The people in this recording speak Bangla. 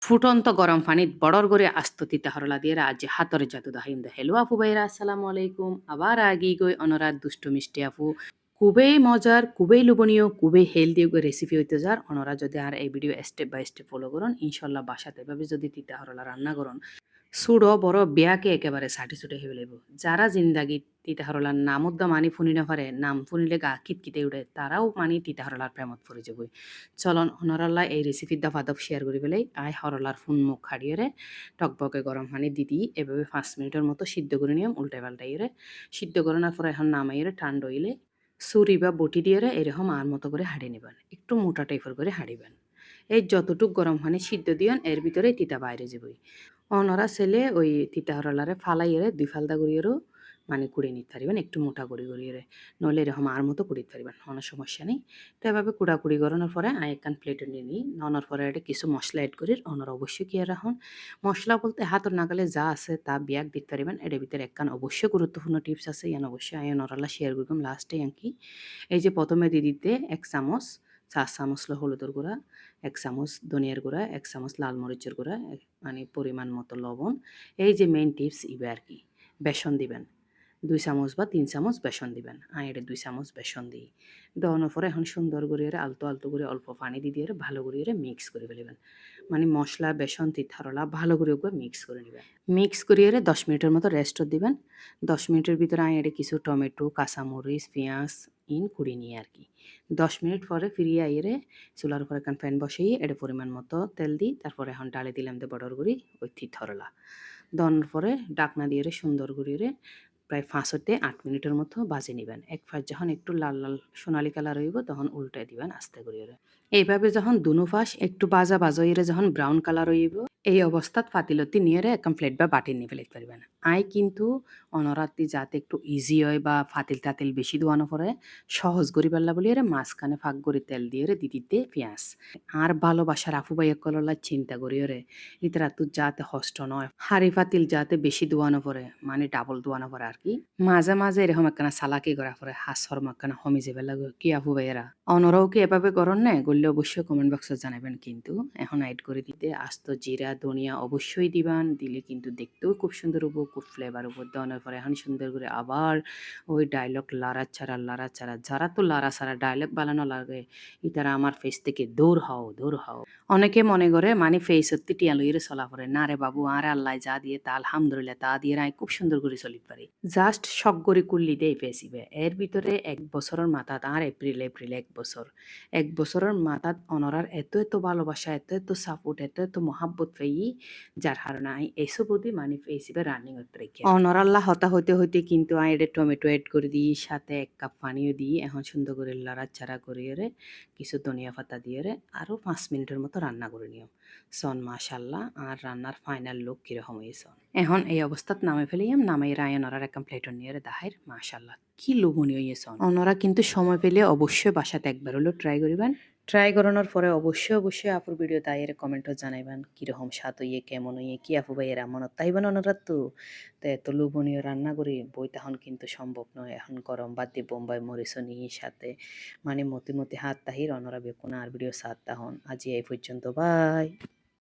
ফুটন্ত গরম পানিত বড়র করে আস্ত তিতা হরলা দিয়ে আজ হাতর জাদু দাহিম দে হেলো আপু ভাইরা আসসালামু আলাইকুম আবার আগি গই অনরাত দুষ্ট মিষ্টি আপু খুবই মজার খুবই লোভনীয় খুবই হেলদি রেসিপি হইতে যার অনরা যদি আর এই video step by step follow করুন ইনশাল্লাহ বাসাতে এভাবে যদি তিতা হরলা রান্না করুন সুড়ো বড় বিয়াকে একেবারে সাটি ছুটে হেবে লাগব যারা জিন্দাগি তিতা হরলার নামদ্দা মানি ফুনি না পারে নাম ফুনিলে গা কিতকিতে উঠে তারাও মানি তিতা হরলার প্রেমত পড়ে যাবই চলন হনরাল্লা এই রেসিপির দফা দফ শেয়ার করি পেলাই আই হরলার ফুন মুখ খাড়িয়ে টকবকে গরম পানি দিদি এভাবে 5 মিনিটের মতো সিদ্ধ করে নিয়ম উল্টে পাল্টাইরে সিদ্ধ করানোর পর এখন নামাইরে ঠান্ডা হইলে ছুরি বা বটি দিয়ে এরকম আর মতো করে হাঁড়ি নেবেন একটু মোটা টাইপের করে হাঁড়িবেন এই যতটুক গরম পানি সিদ্ধ দিয়ন এর ভিতরে তিতা বাইরে যাবই অনরা ছেলে ওই তিতা হরলারে ফালাইয়েরে 2 ফালদা করিয়েরও মানে কুড়ে নিতে পারিবেন একটু মোটা করে করিয়েরে নইলে এরকম আর মতো কুড়িতে পারিবেন কোনো সমস্যা নেই তো এভাবে কুড়াকুড়ি করানোর পরে একান প্লেটে নিয়ে নিই ননার পরে এটা কিছু মশলা এড করি অনরা অবশ্যই কি রাখুন মশলা বলতে হাতের নাগালে যা আছে তা বিয়াক দিতে পারিবেন এর ভিতরে একখান অবশ্যই গুরুত্বপূর্ণ টিপস আছে ইয়ান অবশ্যই আয় নরালা শেয়ার করলাম লাস্টে কি এই যে প্রথমে দিয়ে দিতে 1 চামচ 4 চামচ হলুদের গুঁড়া 1 চামচ ধনিয়ার গুঁড়া 1 চামচ লাল মরিচের গুঁড়া মানে পরিমাণ মতো লবণ এই যে মেইন টিপস ইবে আর কি বেসন দিবেন 2 চামচ বা 3 চামচ বেসন দিবেন এটা 2 চামচ বেসন দিই দেওয়ানোর পরে এখন সুন্দর করে আলতো আলতো করে অল্প পানি দিয়ে ভালো করে মিক্স করে ফেলবেন মানে মশলা বেসন তিথারলা ভালো করে মিক্স করে নেবেন মিক্স করিয়ে 10 মিনিটের মতো রেস্ট দিবেন 10 মিনিটের ভিতরে এটা কিছু টমেটো কাঁচামরিচ পেঁয়াজ কুড়ি নিয়ে আর কি 10 মিনিট পরে ফিরিয়ে আইরে চুলার উপর এখন প্যান বসিয়ে এটা পরিমাণ মতো তেল দিই তারপরে এখন ডালে দিলাম তো বড়র গুড়ি ওই থরলা দেওয়ার পরে ডাকনা দিয়ে সুন্দর করিয়ে প্রায় 5 হতে 8 মিনিটের মতো বাজে নেবেন এক ফাঁস যখন একটু লাল লাল সোনালি কালার হইব তখন উল্টে দিবেন আস্তে করিয়ে এইভাবে যখন দুনো ফাঁস একটু বাজা বাজাইরে যখন ব্রাউন কালার হইব এই অবস্থাত ফাতিলতি নিয়ে একদম প্লেট বা বাটি নিয়ে ফেলতে পারবেন কিন্তু অনরাত্রি যাতে একটু ইজি হয় বা ফাতিল তাতিল বেশি দোয়ানো পরে সহজ করি পারলা বলি মাঝখানে ফাঁক করে তেল দিয়ে দিতে পেঁয়াজ আর ভালোবাসার আফু বাইয়া কললা চিন্তা করি ইতরা তো যাতে হষ্ট নয় হাড়ি ফাতিল যাতে বেশি দোয়ানো পরে মানে ডাবল দোয়ানো পরে আর কি মাঝে মাঝে এরকম একখানা সালাকি করা পরে হাসর মাখানা হমি যাবে লাগে কি আফু ভাইয়েরা অনরাও কি এভাবে করন না করলে অবশ্যই কমেন্ট বক্সে জানাবেন কিন্তু এখন অ্যাড করে দিতে আস্ত জিরা ধনিয়া অবশ্যই দিবান দিলে কিন্তু দেখতেও খুব সুন্দর হবো খুব ফ্লেভার হবো দেওয়ানোর পরে এখন সুন্দর করে আবার ওই ডায়লগ লাড়া ছাড়া যারা তো লাড়া ছাড়া ডায়লগ বানানো লাগে ইতারা আমার ফেস থেকে দূর হও দূর হও অনেকে মনে করে মানে ফেস সত্যি টিয়া লইরে চলা পড়ে না রে বাবু আর আল্লাহ যা দিয়ে তা আলহামদুলিল্লাহ তা দিয়ে আমি খুব সুন্দর করে চলিতে পারি জাস্ট শখ করে কুল্লি দেই ফেসিবে এর ভিতরে 1 বছরের মাথাত আর এপ্রিল 1 বছর 1 বছরের মাথাত অনরার এত এত ভালোবাসা এত এত সাপোর্ট এত এত মহাব্বত পেয়ে যার কারণে আমি এইসব অবধি মানে ফেসিবে রানিং হতে রেখে অনরাল্লাহ হতা হইতে হইতে কিন্তু আমি এটা টমেটো এড করে দিই সাথে 1 কাপ পানিও দিই এখন সুন্দর করে লাড়াচাড়া করিয়ে কিছু ধনিয়া পাতা দিয়ে আরও 5 মিনিটের মতো রান্না করে নিও সন মাশাল্লাহ আর রান্নার ফাইনাল লুক কিরকম হয়েছে এখন এই অবস্থাত নামে ফেলিয়াম নামাই রায়ন ওরার একটা প্লেটর নিয়ে দাহের মাশাল্লাহ কি লোভনীয় হয়েছে ওনারা কিন্তু সময় পেলে অবশ্যই বাসাতে একবার হলেও ট্রাই করিবেন ট্রাই করানোর পরে অবশ্যই আপুর ভিডিও তাইয়ের কমেন্টও জানাইবেন কীরকম স্বাদ হইয়ে কেমন হইয়ে কি আপু ভাইয়ের এমনত তাইবেন ওনারা তো এত লোভনীয় রান্না করি বই তখন কিন্তু সম্ভব নয় এখন গরম বাদ দিয়ে বোম্বাই মরিচও নিয়ে সাথে মানে মতি হাত তাহির অনরা বেকুনা আর ভিডিও সাত তাহন আজি এই পর্যন্ত বাই